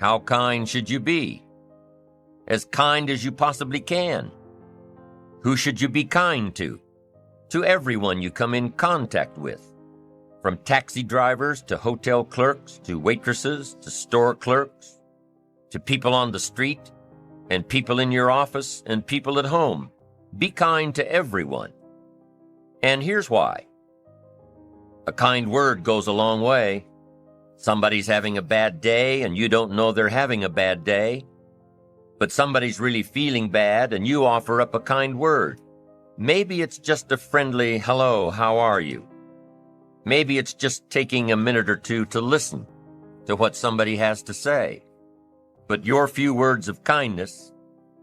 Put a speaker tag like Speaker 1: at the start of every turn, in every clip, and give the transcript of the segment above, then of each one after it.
Speaker 1: How kind should you be? As kind as you possibly can. Who should you be kind to? To everyone you come in contact with. From taxi drivers to hotel clerks to waitresses to store clerks, to people on the street and people in your office and people at home. Be kind to everyone. And here's why. A kind word goes a long way. Somebody's having a bad day and you don't know they're having a bad day, but somebody's really feeling bad and you offer up a kind word. Maybe it's just a friendly, hello, how are you? Maybe it's just taking a minute or two to listen to what somebody has to say. But your few words of kindness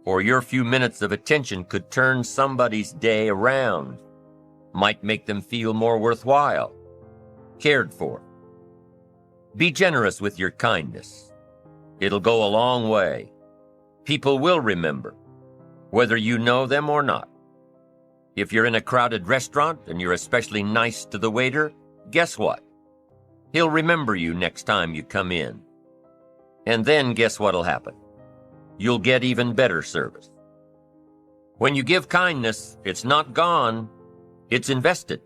Speaker 1: or your few minutes of attention could turn somebody's day around, might make them feel more worthwhile, cared for. Be generous with your kindness. It'll go a long way. People will remember, whether you know them or not. If you're in a crowded restaurant and you're especially nice to the waiter, guess what? He'll remember you next time you come in. And then guess what'll happen? You'll get even better service. When you give kindness, it's not gone, it's invested.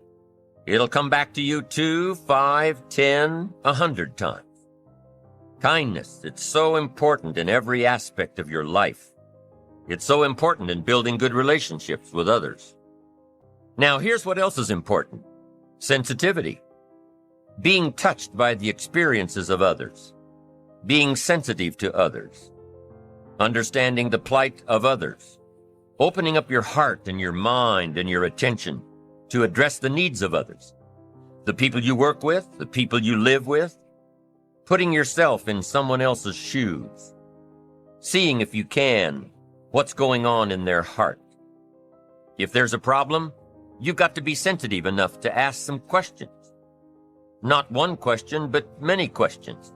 Speaker 1: It'll come back to you 2, 5, 10, 100 times. Kindness, it's so important in every aspect of your life. It's so important in building good relationships with others. Now, here's what else is important. Sensitivity. Being touched by the experiences of others. Being sensitive to others. Understanding the plight of others. Opening up your heart and your mind and your attention to address the needs of others. The people you work with, the people you live with. Putting yourself in someone else's shoes. Seeing, if you can, what's going on in their heart. If there's a problem, you've got to be sensitive enough to ask some questions. Not one question, but many questions.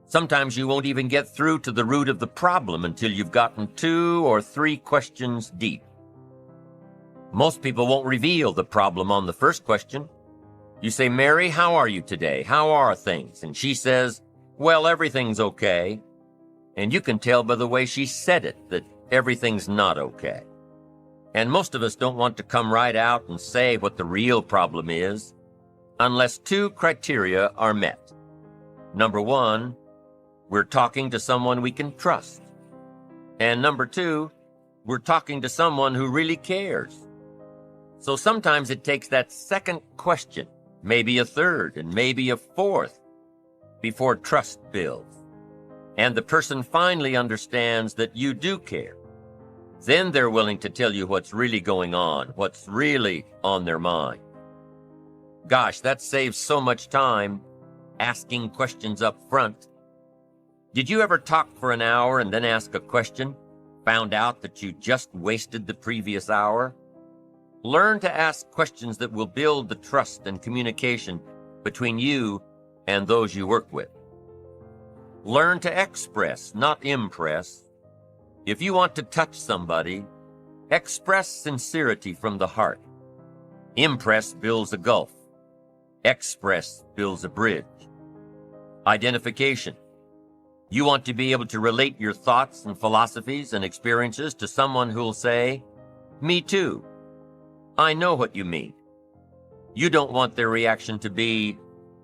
Speaker 1: Sometimes you won't even get through to the root of the problem until you've gotten 2 or 3 questions deep. Most people won't reveal the problem on the first question. You say, Mary, how are you today? How are things? And she says, well, everything's okay. And you can tell by the way she said it that everything's not okay. And most of us don't want to come right out and say what the real problem is unless 2 criteria are met. Number 1, we're talking to someone we can trust. And number 2, we're talking to someone who really cares. So sometimes it takes that second question, maybe a third, and maybe a fourth, before trust builds. And the person finally understands that you do care. Then they're willing to tell you what's really going on, what's really on their mind. Gosh, that saves so much time asking questions up front. Did you ever talk for an hour and then ask a question, found out that you just wasted the previous hour? Learn to ask questions that will build the trust and communication between you and those you work with. Learn to express, not impress. If you want to touch somebody, express sincerity from the heart. Impress builds a gulf. Express builds a bridge. Identification. You want to be able to relate your thoughts and philosophies and experiences to someone who'll say, me too. I know what you mean. You don't want their reaction to be,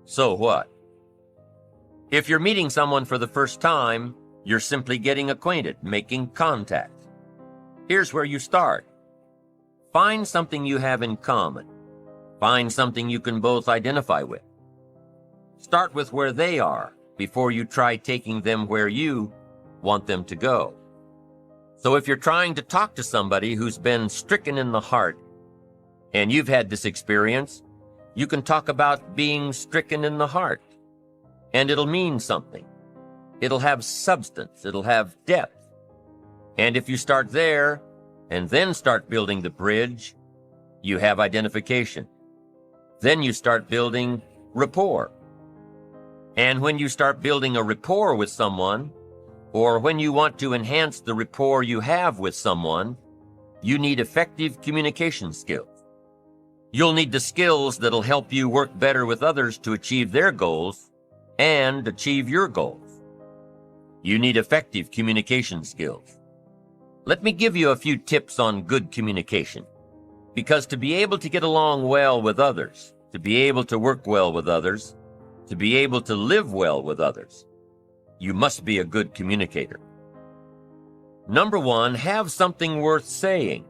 Speaker 1: so what? If you're meeting someone for the first time, you're simply getting acquainted, making contact. Here's where you start. Find something you have in common. Find something you can both identify with. Start with where they are before you try taking them where you want them to go. So if you're trying to talk to somebody who's been stricken in the heart, and you've had this experience, you can talk about being stricken in the heart. And it'll mean something. It'll have substance. It'll have depth. And if you start there, and then start building the bridge, you have identification. Then you start building rapport. And when you start building a rapport with someone, or when you want to enhance the rapport you have with someone, you need effective communication skills. You'll need the skills that'll help you work better with others to achieve their goals and achieve your goals. You need effective communication skills. Let me give you a few tips on good communication. Because to be able to get along well with others, to be able to work well with others, to be able to live well with others, you must be a good communicator. Number 1, have something worth saying.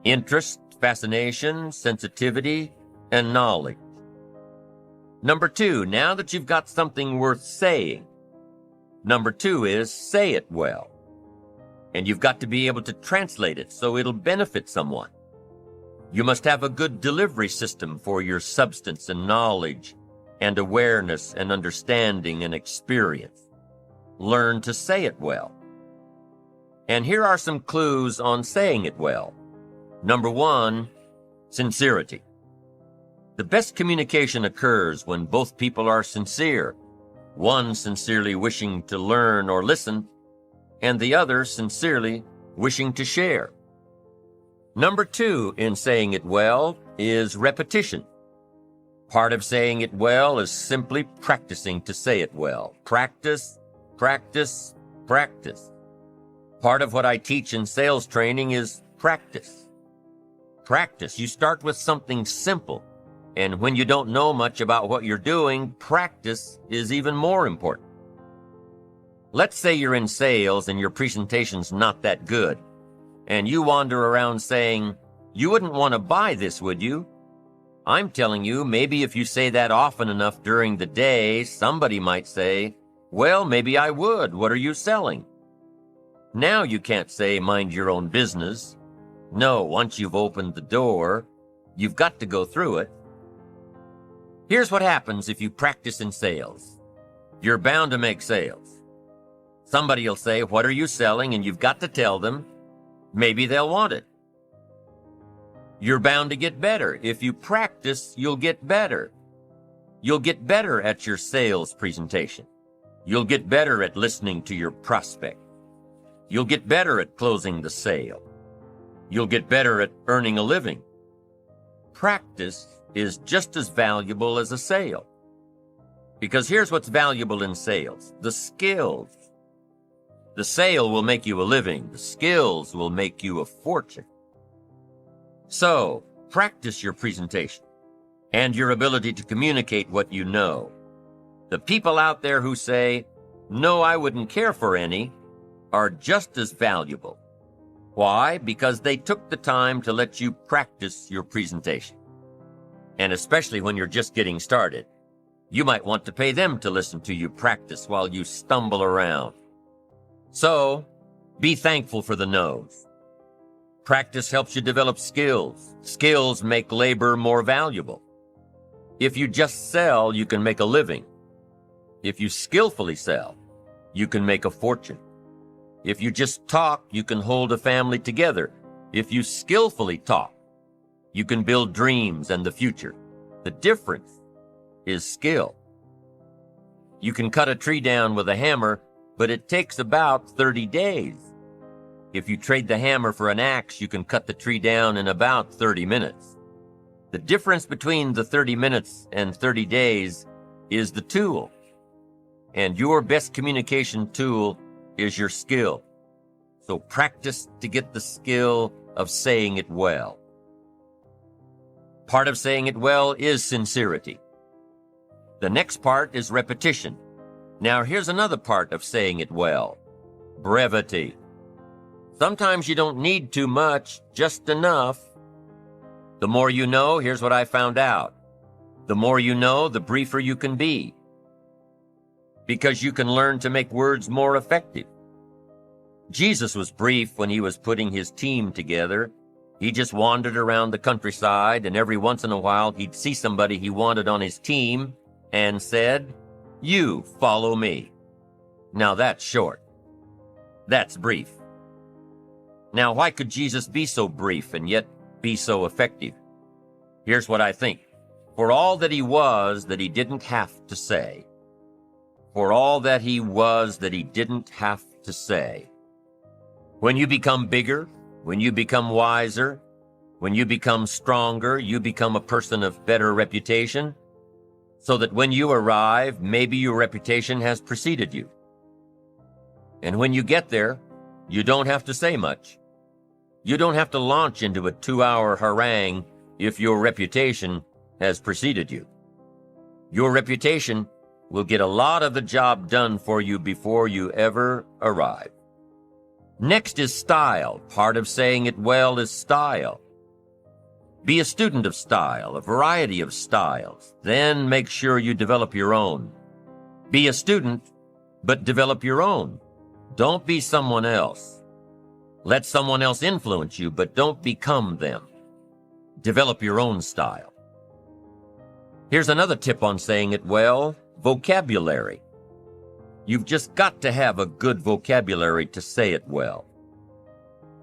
Speaker 1: Interest, fascination, sensitivity, and knowledge. Number 2, now that you've got something worth saying, number 2 is say it well. And you've got to be able to translate it so it'll benefit someone. You must have a good delivery system for your substance and knowledge and awareness and understanding and experience. Learn to say it well. And here are some clues on saying it well. Number 1, sincerity. The best communication occurs when both people are sincere, one sincerely wishing to learn or listen, and the other sincerely wishing to share. Number 2 in saying it well is repetition. Part of saying it well is simply practicing to say it well. Practice, practice, practice. Part of what I teach in sales training is practice. Practice. You start with something simple, and when you don't know much about what you're doing, practice is even more important. Let's say you're in sales and your presentation's not that good, and you wander around saying, "You wouldn't want to buy this, would you?" I'm telling you, maybe if you say that often enough during the day, somebody might say, "Well, maybe I would. What are you selling?" Now you can't say, "Mind your own business." No, once you've opened the door, you've got to go through it. Here's what happens if you practice in sales. You're bound to make sales. Somebody will say, "What are you selling?" and you've got to tell them. Maybe they'll want it. You're bound to get better. If you practice, you'll get better. You'll get better at your sales presentation. You'll get better at listening to your prospect. You'll get better at closing the sale. You'll get better at earning a living. Practice is just as valuable as a sale. Because here's what's valuable in sales: the skills. The sale will make you a living. The skills will make you a fortune. So, practice your presentation and your ability to communicate what you know. The people out there who say, "No, I wouldn't care for any," are just as valuable. Why? Because they took the time to let you practice your presentation. And especially when you're just getting started, you might want to pay them to listen to you practice while you stumble around. So, be thankful for the no's. Practice helps you develop skills. Skills make labor more valuable. If you just sell, you can make a living. If you skillfully sell, you can make a fortune. If you just talk, you can hold a family together. If you skillfully talk, you can build dreams and the future. The difference is skill. You can cut a tree down with a hammer, but it takes about 30 days. If you trade the hammer for an axe, you can cut the tree down in about 30 minutes. The difference between the 30 minutes and 30 days is the tool. And your best communication tool is your skill. So practice to get the skill of saying it well. Part of saying it well is sincerity. The next part is repetition. Now here's another part of saying it well: brevity. Sometimes you don't need too much, just enough. The more you know, here's what I found out. The more you know, the briefer you can be. Because you can learn to make words more effective. Jesus was brief when he was putting his team together. He just wandered around the countryside, and every once in a while he'd see somebody he wanted on his team and said, "You follow me." Now that's short. That's brief. Now, why could Jesus be so brief and yet be so effective? Here's what I think. For all that he was that he didn't have to say. For all that he was that he didn't have to say. When you become bigger, when you become wiser, when you become stronger, you become a person of better reputation, so that when you arrive, maybe your reputation has preceded you. And when you get there, you don't have to say much. You don't have to launch into a 2-hour harangue if your reputation has preceded you. Your reputation will get a lot of the job done for you before you ever arrive. Next is style. Part of saying it well is style. Be a student of style, a variety of styles. Then make sure you develop your own. Be a student, but develop your own. Don't be someone else. Let someone else influence you, but don't become them. Develop your own style. Here's another tip on saying it well: vocabulary. You've just got to have a good vocabulary to say it well.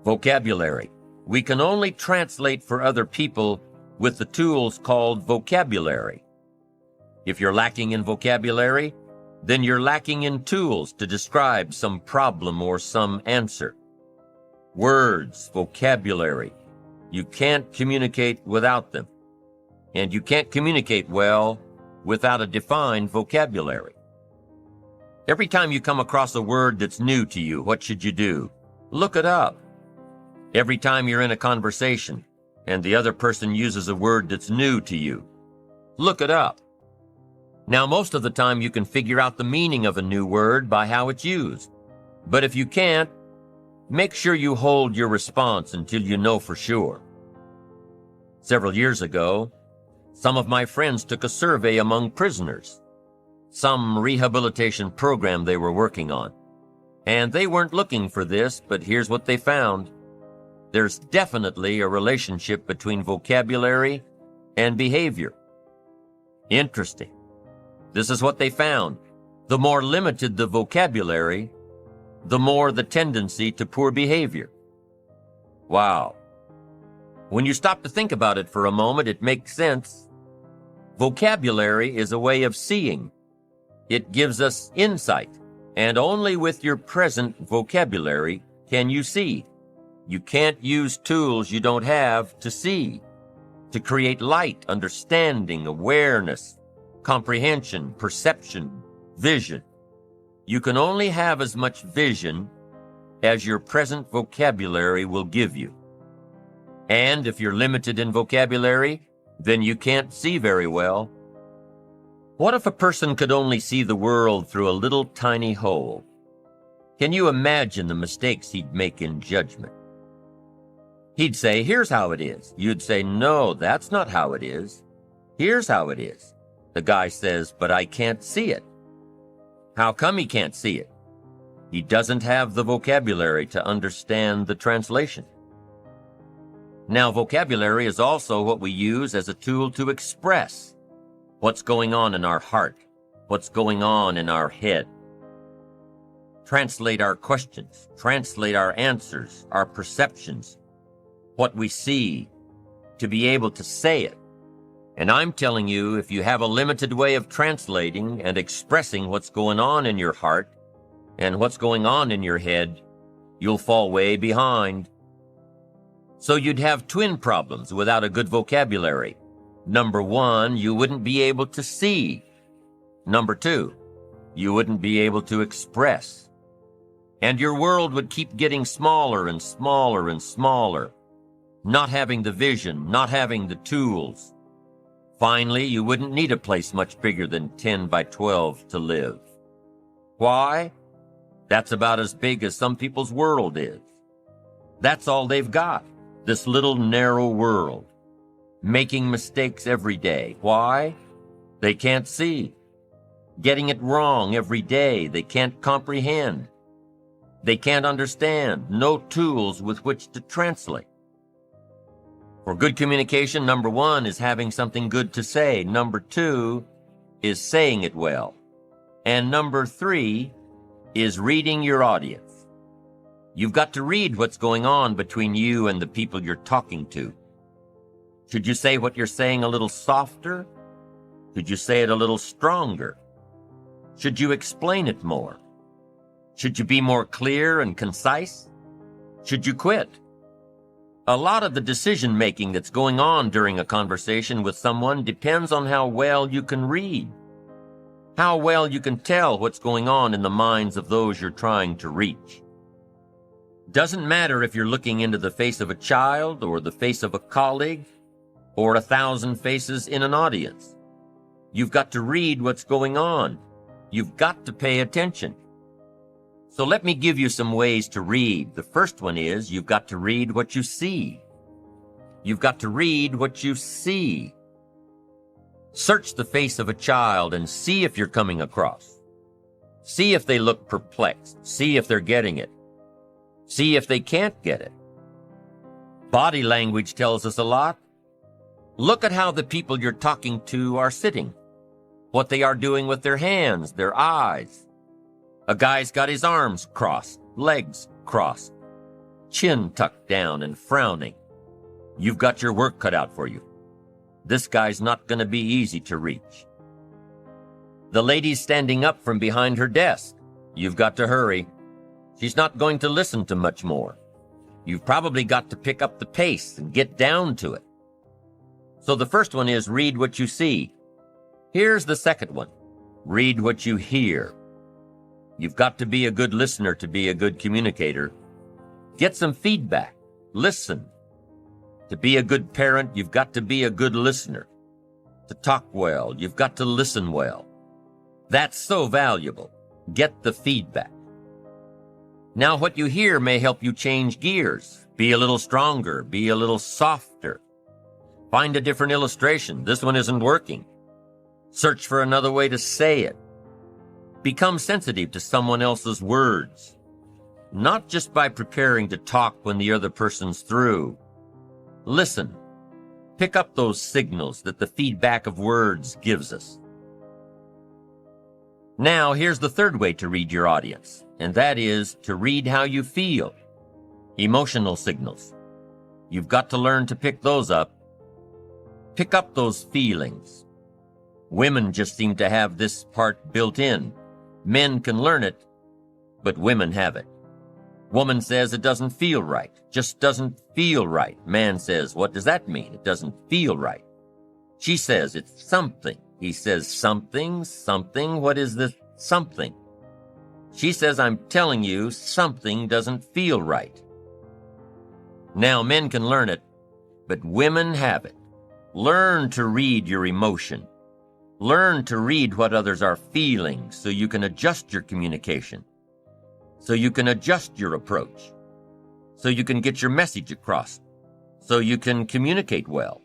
Speaker 1: Vocabulary. We can only translate for other people with the tools called vocabulary. If you're lacking in vocabulary, then you're lacking in tools to describe some problem or some answer. Words, vocabulary. You can't communicate without them. And you can't communicate well without a defined vocabulary. Every time you come across a word that's new to you, what should you do? Look it up. Every time you're in a conversation and the other person uses a word that's new to you, look it up. Now, most of the time you can figure out the meaning of a new word by how it's used. But if you can't, make sure you hold your response until you know for sure. Several years ago, some of my friends took a survey among prisoners, some rehabilitation program they were working on. And they weren't looking for this, but here's what they found. There's definitely a relationship between vocabulary and behavior. Interesting. This is what they found. The more limited the vocabulary, the more the tendency to poor behavior. Wow. When you stop to think about it for a moment, it makes sense. Vocabulary is a way of seeing. It gives us insight, and only with your present vocabulary can you see. You can't use tools you don't have to see, to create light, understanding, awareness, comprehension, perception, vision. You can only have as much vision as your present vocabulary will give you. And if you're limited in vocabulary, then you can't see very well. What if a person could only see the world through a little tiny hole? Can you imagine the mistakes he'd make in judgment? He'd say, "Here's how it is." You'd say, "No, that's not how it is. Here's how it is." The guy says, "But I can't see it." How come he can't see it? He doesn't have the vocabulary to understand the translation. Now, vocabulary is also what we use as a tool to express what's going on in our heart, what's going on in our head. Translate our questions, translate our answers, our perceptions, what we see, to be able to say it. And I'm telling you, if you have a limited way of translating and expressing what's going on in your heart and what's going on in your head, you'll fall way behind. So you'd have twin problems without a good vocabulary. Number one, you wouldn't be able to see. Number two, you wouldn't be able to express. And your world would keep getting smaller and smaller and smaller, not having the vision, not having the tools. Finally, you wouldn't need a place much bigger than 10 by 12 to live. Why? That's about as big as some people's world is. That's all they've got, this little narrow world, making mistakes every day. Why? They can't see. Getting it wrong every day. They can't comprehend. They can't understand. No tools with which to translate. For good communication, number one is having something good to say. Number two is saying it well. And number three is reading your audience. You've got to read what's going on between you and the people you're talking to. Should you say what you're saying a little softer? Should you say it a little stronger? Should you explain it more? Should you be more clear and concise? Should you quit? A lot of the decision-making that's going on during a conversation with someone depends on how well you can read. how well you can tell what's going on in the minds of those you're trying to reach. Doesn't matter if you're looking into the face of a child or the face of a colleague or 1,000 faces in an audience. You've got to read what's going on. You've got to pay attention. So let me give you some ways to read. The first one is you've got to read what you see. You've got to read what you see. Search the face of a child and see if you're coming across. See if they look perplexed. See if they're getting it. See if they can't get it. Body language tells us a lot. Look at how the people you're talking to are sitting, what they are doing with their hands, their eyes. A guy's got his arms crossed, legs crossed, chin tucked down and frowning. You've got your work cut out for you. This guy's not going to be easy to reach. The lady's standing up from behind her desk. You've got to hurry. She's not going to listen to much more. You've probably got to pick up the pace and get down to it. So the first one is read what you see. Here's the second one. Read what you hear. You've got to be a good listener to be a good communicator. Get some feedback. Listen. To be a good parent, you've got to be a good listener. To talk well, you've got to listen well. That's so valuable. Get the feedback. Now, what you hear may help you change gears. Be a little stronger. Be a little softer. Find a different illustration. This one isn't working. Search for another way to say it. Become sensitive to someone else's words. Not just by preparing to talk when the other person's through. Listen. Pick up those signals that the feedback of words gives us. Now, here's the third way to read your audience, and that is to read how you feel. Emotional signals. You've got to learn to pick those up. Pick up those feelings. Women just seem to have this part built in. Men can learn it, but women have it. Woman says it doesn't feel right. Just doesn't feel right. Man says, what does that mean? It doesn't feel right. She says it's something. He says something. What is this something? She says, I'm telling you, something doesn't feel right. Now, men can learn it, but women have it. Learn to read your emotion. Learn to read what others are feeling so you can adjust your communication, so you can adjust your approach, so you can get your message across, so you can communicate well.